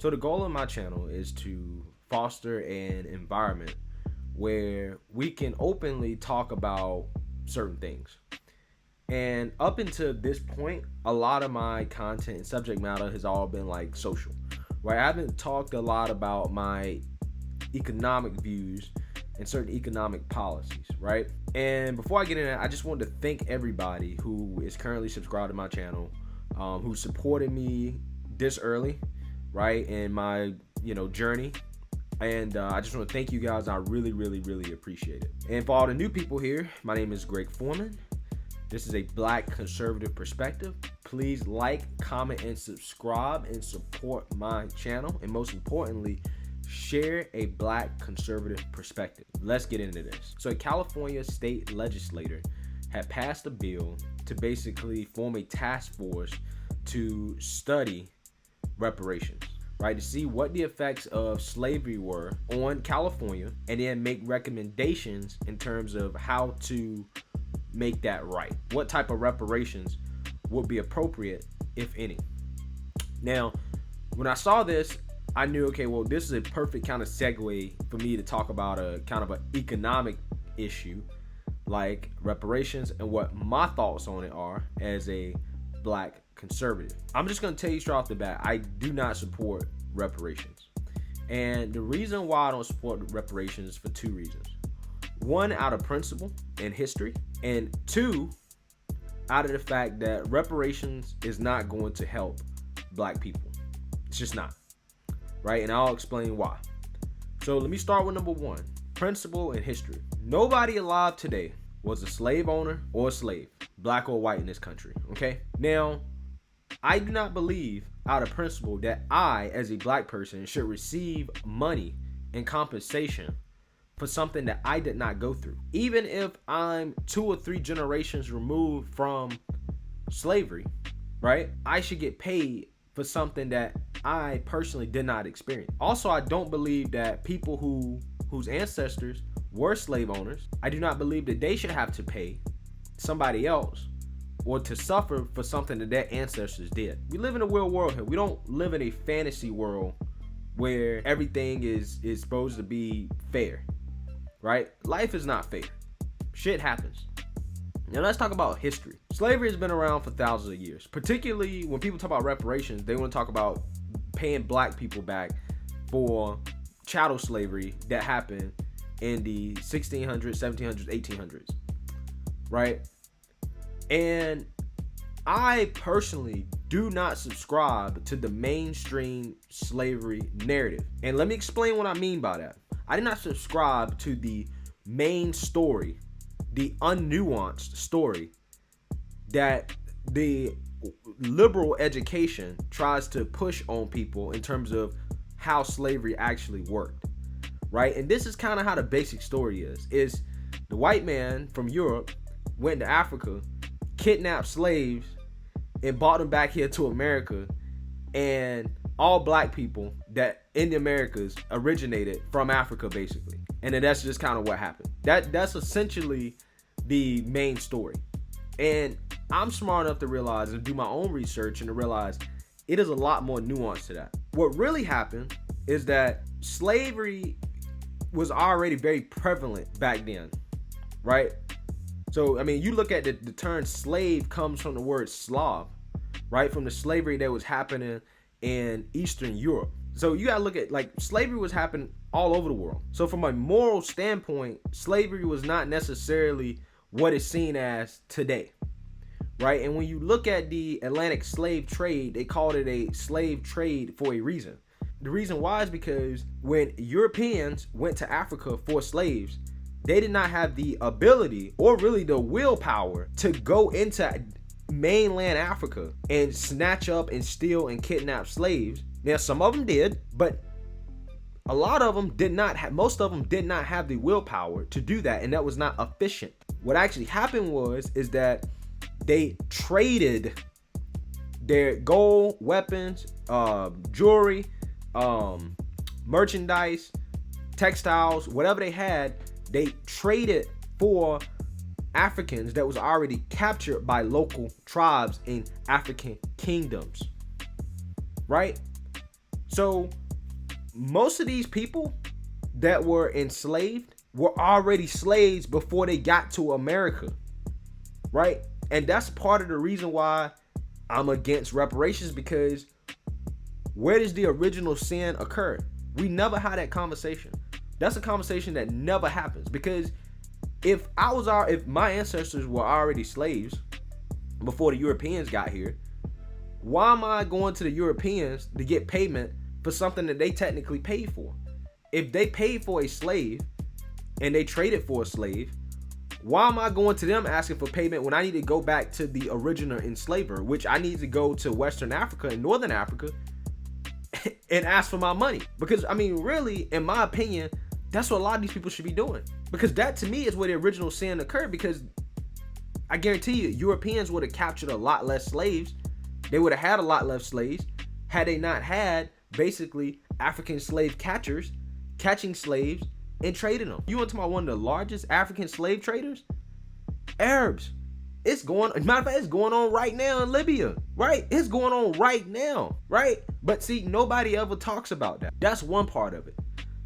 So the goal of my channel is to foster an environment where we can openly talk about certain things. And up until this point, a lot of my content and subject matter has all been like social, right? I haven't talked a lot about my economic views and certain economic policies, right? And before I get into that, I just wanted to thank everybody who is currently subscribed to my channel, who supported me this early, right, in my journey. And I just want to thank you guys. I really, really, really appreciate it. And for all the new people here, my name is Greg Foreman. This is a Black conservative perspective. Please like, comment, and subscribe and support my channel. And most importantly, share a Black conservative perspective. Let's get into this. So a California state legislator had passed a bill to basically form a task force to study reparations, right? To see what the effects of slavery were on California and then make recommendations in terms of how to make that right. What type of reparations would be appropriate, if any. Now, when I saw this, I knew, okay, well, this is a perfect kind of segue for me to talk about a kind of an economic issue like reparations and what my thoughts on it are as a Black conservative. I'm just going to tell you straight off the bat, I do not support reparations. And the reason why I don't support reparations is for two reasons. One, out of principle and history, and two, out of the fact that reparations is not going to help Black people. It's just not, right? And I'll explain why. So let me start with number one, principle and history. Nobody alive today was a slave owner or a slave, Black or white, in this country, okay? Now, I do not believe out of principle that I, as a Black person, should receive money and compensation for something that I did not go through. Even if I'm 2 or 3 generations removed from slavery, right? I should get paid for something that I personally did not experience. Also, I don't believe that people whose ancestors were slave owners, I do not believe that they should have to pay somebody else or to suffer for something that their ancestors did. We live in a real world here. We don't live in a fantasy world where everything is supposed to be fair. Right? Life is not fair. Shit happens. Now let's talk about history. Slavery has been around for thousands of years. Particularly when people talk about reparations, they want to talk about paying Black people back for chattel slavery that happened in the 1600s, 1700s, 1800s. Right? And I personally do not subscribe to the mainstream slavery narrative. And let me explain what I mean by that. I did not subscribe to the main story, the unnuanced story that the liberal education tries to push on people in terms of how slavery actually worked, right? And this is kind of how the basic story is the white man from Europe went to Africa, kidnapped slaves, and brought them back here to America, and all Black people that in the Americas originated from Africa, basically. And then that's just kind of what happened. That's essentially the main story. And I'm smart enough to realize and do my own research and to realize it is a lot more nuance to that. What really happened is that slavery was already very prevalent back then, right? So, I mean, you look at the term slave comes from the word Slav, right? From the slavery that was happening in Eastern Europe. So you gotta look at, like, slavery was happening all over the world. So from a moral standpoint, slavery was not necessarily what it's seen as today, right? And when you look at the Atlantic slave trade, they called it a slave trade for a reason. The reason why is because when Europeans went to Africa for slaves, they did not have the ability or really the willpower to go into mainland Africa and snatch up and steal and kidnap slaves. Now, some of them did, but a lot of them did not have, most of them did not have the willpower to do that, and that was not efficient. What actually happened is that they traded their gold, weapons, jewelry, merchandise, textiles, whatever they had, they traded for Africans that was already captured by local tribes in African kingdoms, right? So most of these people that were enslaved were already slaves before they got to America, right? And that's part of the reason why I'm against reparations, because where does the original sin occur? We never had that conversation. That's a conversation that never happens, because if my ancestors were already slaves before the Europeans got here, why am I going to the Europeans to get payment for something that they technically paid for? If they paid for a slave and they traded for a slave, why am I going to them asking for payment when I need to go back to the original enslaver, which I need to go to Western Africa and Northern Africa and ask for my money? Because, I mean, really, in my opinion, that's what a lot of these people should be doing. Because that, to me, is where the original sin occurred. Because I guarantee you, Europeans would have captured a lot less slaves. They would have had a lot less slaves had they not had, basically, African slave catchers catching slaves and trading them. You want to talk about one of the largest African slave traders? Arabs. It's going, matter of fact, it's going on right now in Libya, right? It's going on right now, right? But see, nobody ever talks about that. That's one part of it.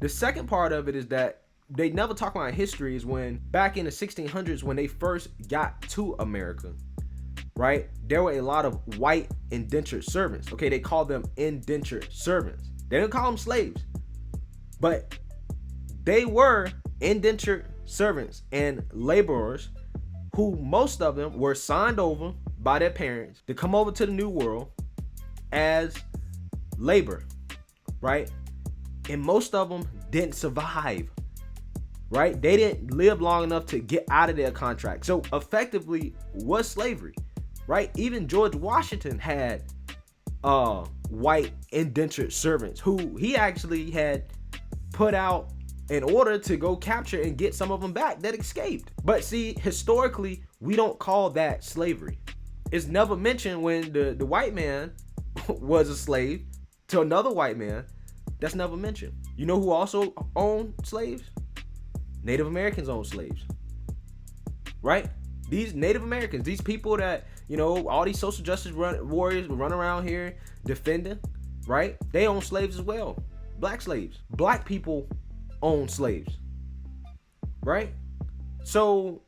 The second part of it is that they never talk about history, is when back in the 1600s, when they first got to America, right? There were a lot of white indentured servants. Okay, they called them indentured servants. They didn't call them slaves, but they were indentured servants and laborers who, most of them, were signed over by their parents to come over to the New World as labor, right? And most of them didn't survive, right? They didn't live long enough to get out of their contract. So effectively was slavery, right? Even George Washington had white indentured servants who he actually had put out in order to go capture and get some of them back that escaped. But see, historically, we don't call that slavery. It's never mentioned when the white man was a slave to another white man. That's never mentioned. You know who also owned slaves? Native Americans owned slaves, right? These Native Americans, these people that, you know, all these social justice warriors run around here defending, right? They own slaves as well. Black slaves. Black people own slaves, right? So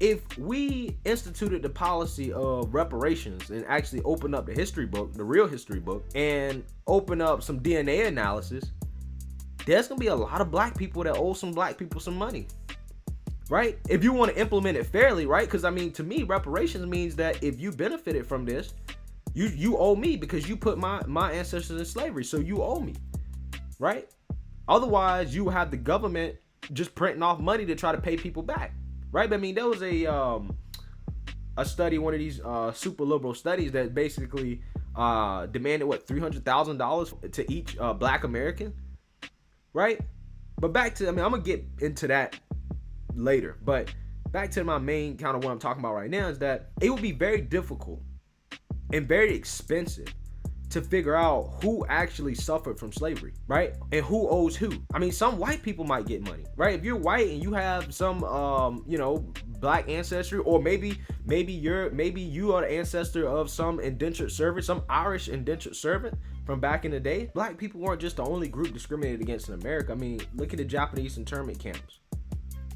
if we instituted the policy of reparations and actually open up the history book, the real history book, and open up some DNA analysis, there's gonna be a lot of black people that owe some black people some money, right? If you want to implement it fairly, right? Because I mean, to me, reparations means that if you benefited from this, you owe me, because you put my ancestors in slavery, so you owe me, right? Otherwise, you have the government just printing off money to try to pay people back, right? But I mean, there was a study, one of these super liberal studies, that basically demanded $300,000 to each black American, right? But back to, I mean, I'm gonna get into that later, but back to my main kind of what I'm talking about right now is that it would be very difficult and very expensive to figure out who actually suffered from slavery, right? And who owes who. I mean, some white people might get money, right? If you're white and you have some, black ancestry, or maybe you are the ancestor of some indentured servant, some Irish indentured servant from back in the day. Black people weren't just the only group discriminated against in America. I mean, look at the Japanese internment camps,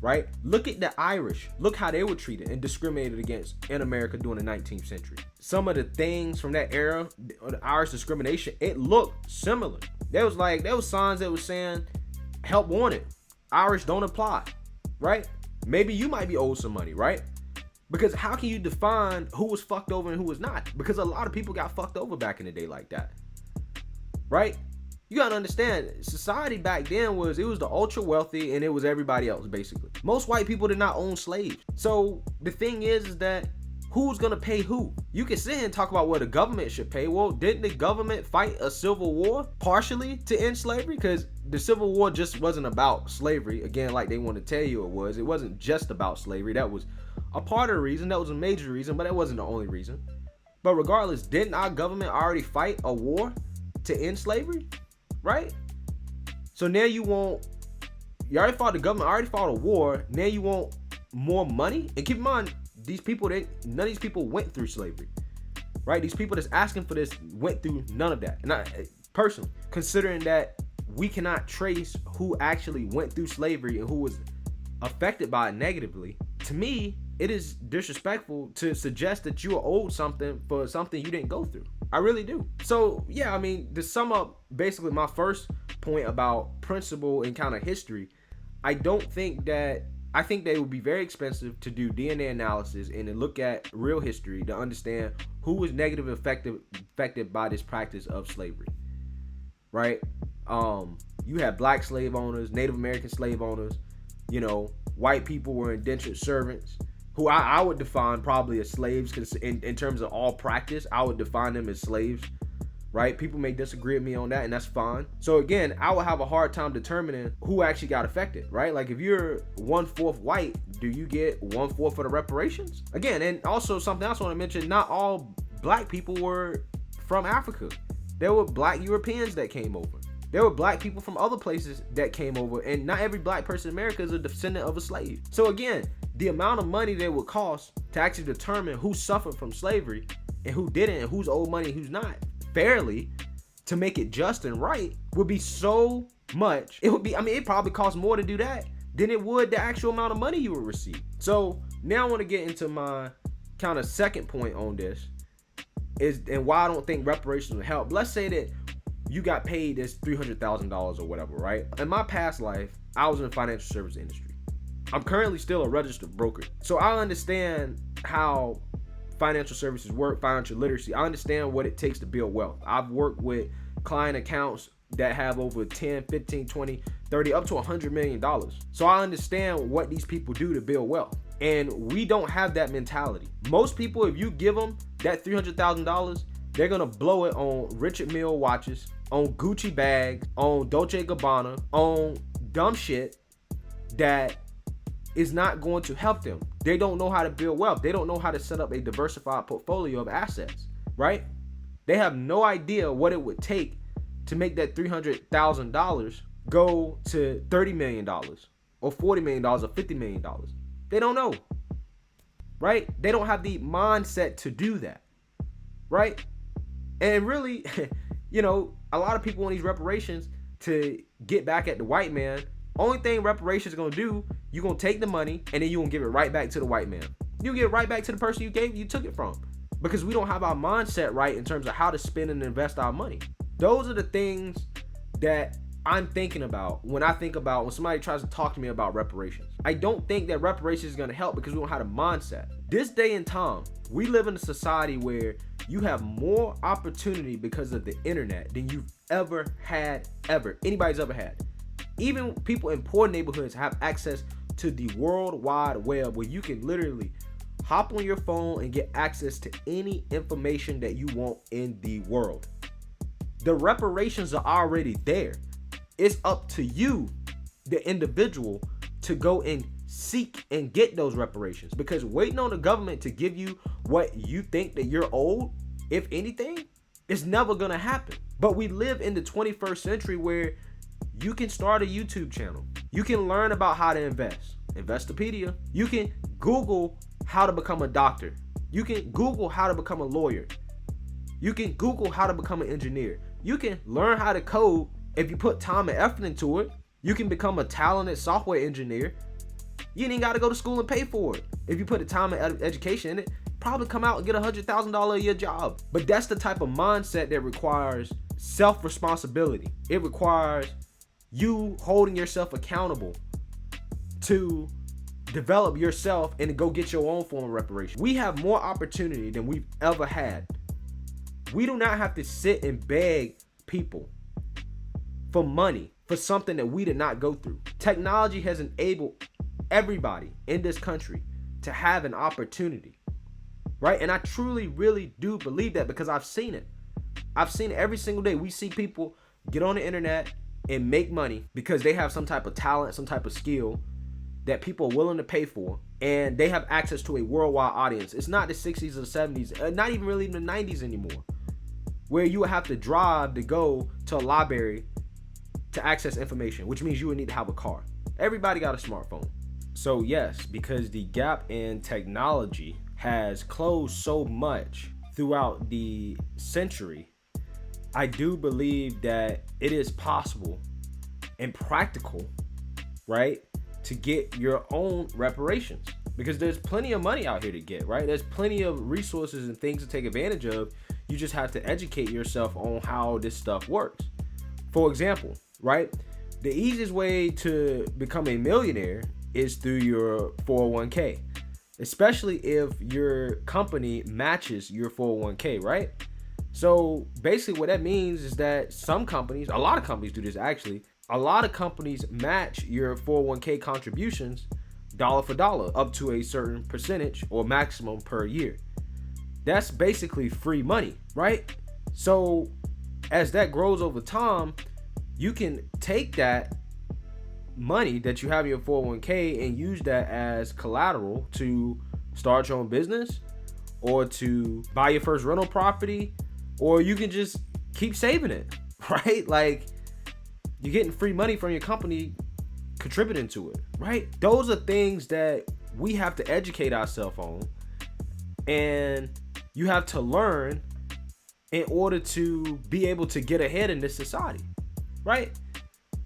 right? Look at the Irish. Look how they were treated and discriminated against in America during the 19th century. Some of the things from that era, the Irish discrimination, it looked similar. There was signs that was saying, help wanted, Irish don't apply, right? Maybe you might be owed some money, right? Because how can you define who was fucked over and who was not? Because a lot of people got fucked over back in the day like that, right? You gotta understand, society back then was the ultra wealthy and it was everybody else, basically. Most white people did not own slaves. So the thing is that who's gonna pay who? You can sit here and talk about what the government should pay. Well, didn't the government fight a civil war partially to end slavery? Because the Civil War just wasn't about slavery. Again, like they want to tell you it was. It wasn't just about slavery. That was a part of the reason. That was a major reason, but that wasn't the only reason. But regardless, didn't our government already fight a war to end slavery? Right? So now you already fought, the government already fought a war. Now you want more money? And keep in mind, none of these people went through slavery, right? These people that's asking for this went through none of that. And personally, considering that we cannot trace who actually went through slavery and who was affected by it negatively. To me, it is disrespectful to suggest that you are owed something for something you didn't go through. I really do. So yeah, I mean, to sum up basically my first point about principle and kind of history, I think that it would be very expensive to do DNA analysis and to look at real history to understand who was negatively affected by this practice of slavery, right? You had black slave owners, Native American slave owners, white people were indentured servants, who I would define probably as slaves, because in terms of all practice, I would define them as slaves, right? People may disagree with me on that, and that's fine. So again, I would have a hard time determining who actually got affected, right? Like if you're 1/4 white, do you get 1/4 of the reparations? Again, and also something else I want to mention, not all black people were from Africa. There were black Europeans that came over. There were black people from other places that came over, and not every black person in America is a descendant of a slave. So again, the amount of money that it would cost to actually determine who suffered from slavery and who didn't, and who's owed money and who's not, fairly, to make it just and right, would be so much. It probably costs more to do that than it would the actual amount of money you would receive. So now I want to get into my kind of second point on this, and why I don't think reparations will help. Let's say that you got paid this $300,000 or whatever, right? In my past life, I was in the financial service industry. I'm currently still a registered broker. So I understand how financial services work, financial literacy. I understand what it takes to build wealth. I've worked with client accounts that have over 10, 15, 20, 30, up to $100 million. So I understand what these people do to build wealth. And we don't have that mentality. Most people, if you give them that $300,000, they're gonna blow it on Richard Mille watches, on Gucci bags, on Dolce & Gabbana, on dumb shit that is not going to help them. They don't know how to build wealth. They don't know how to set up a diversified portfolio of assets, right? They have no idea what it would take to make that $300,000 go to $30 million or $40 million or $50 million. They don't know, right? They don't have the mindset to do that, right? And really, a lot of people want these reparations to get back at the white man. Only thing reparations gonna do, you're gonna take the money and then you're gonna give it right back to the white man. You give it right back to the person you took it from. Because we don't have our mindset right in terms of how to spend and invest our money. Those are the things that I'm thinking about when when somebody tries to talk to me about reparations. I don't think that reparations is gonna help because we don't have a mindset. This day and time, we live in a society where you have more opportunity because of the internet than you've anybody's ever had. Even people in poor neighborhoods have access to the World Wide Web, where you can literally hop on your phone and get access to any information that you want in the world. The reparations are already there. It's up to you, the individual, to go and seek and get those reparations, because waiting on the government to give you what you think that you're owed, if anything, is never gonna happen. But we live in the 21st century where you can start a YouTube channel. You can learn about how to invest. Investopedia. You can Google how to become a doctor. You can Google how to become a lawyer. You can Google how to become an engineer. You can learn how to code if you put time and effort into it. You can become a talented software engineer. You ain't got to go to school and pay for it. If you put the time and education in it, probably come out and get $100,000 a year job. But that's the type of mindset that requires self-responsibility. It requires you holding yourself accountable to develop yourself and to go get your own form of reparation. We have more opportunity than we've ever had. We do not have to sit and beg people for money for something that we did not go through. Technology has enabled everybody in this country to have an opportunity, right? And I truly, really do believe that, because I've seen it. I've seen it every single day. We see people get on the internet and make money because they have some type of talent, some type of skill that people are willing to pay for, and they have access to a worldwide audience. It's not the 60s or 70s, not even really the 90s anymore, where you would have to drive to go to a library to access information, which means you would need to have a car. Everybody got a smartphone. So yes, because the gap in technology has closed so much throughout the century, I do believe that it is possible and practical, right, to get your own reparations, because there's plenty of money out here to get, right? There's plenty of resources and things to take advantage of. You just have to educate yourself on how this stuff works. For example, right, the easiest way to become a millionaire is through your 401k, especially if your company matches your 401k, right? So basically what that means is that some companies, a lot of companies do this actually, a lot of companies match your 401k contributions dollar for dollar up to a certain percentage or maximum per year. That's basically free money, right? So as that grows over time, you can take that money that you have in your 401k and use that as collateral to start your own business, or to buy your first rental property, or you can just keep saving it, right? Like, you're getting free money from your company contributing to it, right? Those are things that we have to educate ourselves on, and you have to learn in order to be able to get ahead in this society, right?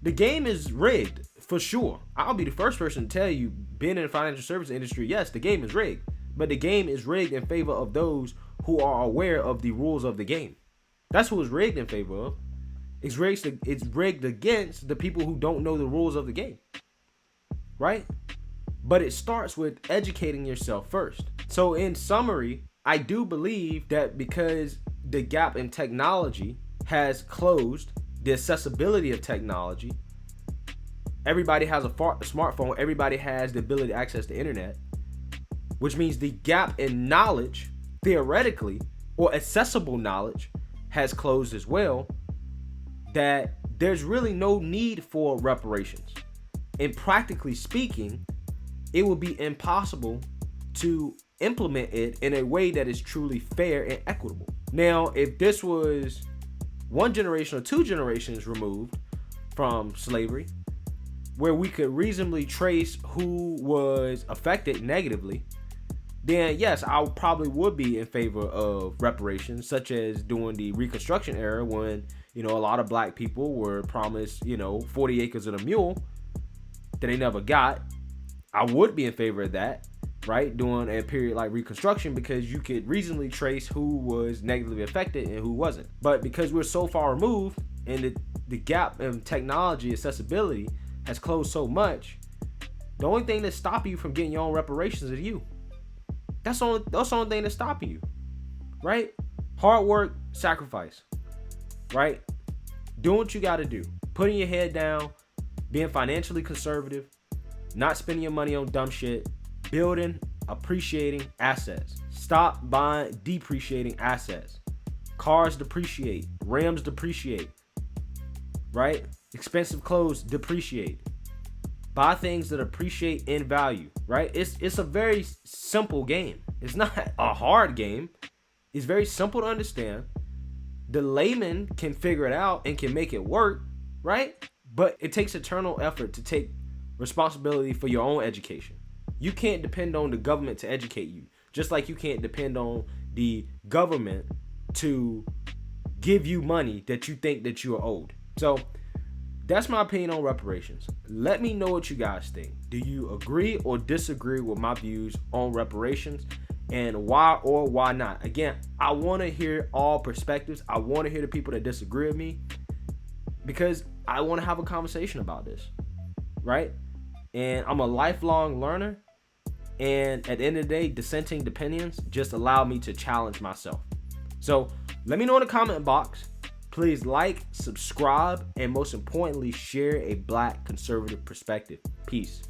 The game is rigged for sure. I'll be the first person to tell you, being in the financial service industry, yes, the game is rigged, but the game is rigged in favor of those who are aware of the rules of the game. That's who it's rigged in favor of. It's rigged against the people who don't know the rules of the game, right? But it starts with educating yourself first. So in summary, I do believe that because the gap in technology has closed, the accessibility of technology, everybody has a smartphone, everybody has the ability to access the internet, which means the gap in knowledge, theoretically, or accessible knowledge, has closed as well, that there's really no need for reparations. And practically speaking, it will be impossible to implement it in a way that is truly fair and equitable. Now, if this was one generation or two generations removed from slavery, where we could reasonably trace who was affected negatively, then yes, I probably would be in favor of reparations, such as during the Reconstruction era when, a lot of black people were promised, 40 acres and a mule that they never got. I would be in favor of that, right? During a period like Reconstruction, because you could reasonably trace who was negatively affected and who wasn't. But because we're so far removed and the gap in technology accessibility has closed so much, the only thing that's stopping you from getting your own reparations is you. That's the only thing that's stopping you, right? Hard work, sacrifice, right? Doing what you got to do. Putting your head down, being financially conservative, not spending your money on dumb shit, building, appreciating assets. Stop buying depreciating assets. Cars depreciate, rims depreciate, right? Expensive clothes depreciate. Buy things that appreciate in value, right? It's a very simple game. It's not a hard game. It's very simple to understand. The layman can figure it out and can make it work, right? But it takes eternal effort to take responsibility for your own education. You can't depend on the government to educate you, just like you can't depend on the government to give you money that you think that you are owed. So that's my opinion on reparations. Let me know what you guys think. Do you agree or disagree with my views on reparations, and why or why not? Again, I want to hear all perspectives. I want to hear the people that disagree with me, because I want to have a conversation about this, right? And I'm a lifelong learner, and at the end of the day, dissenting opinions just allow me to challenge myself. So let me know in the comment box. Please like, subscribe, and most importantly, share a Black conservative perspective. Peace.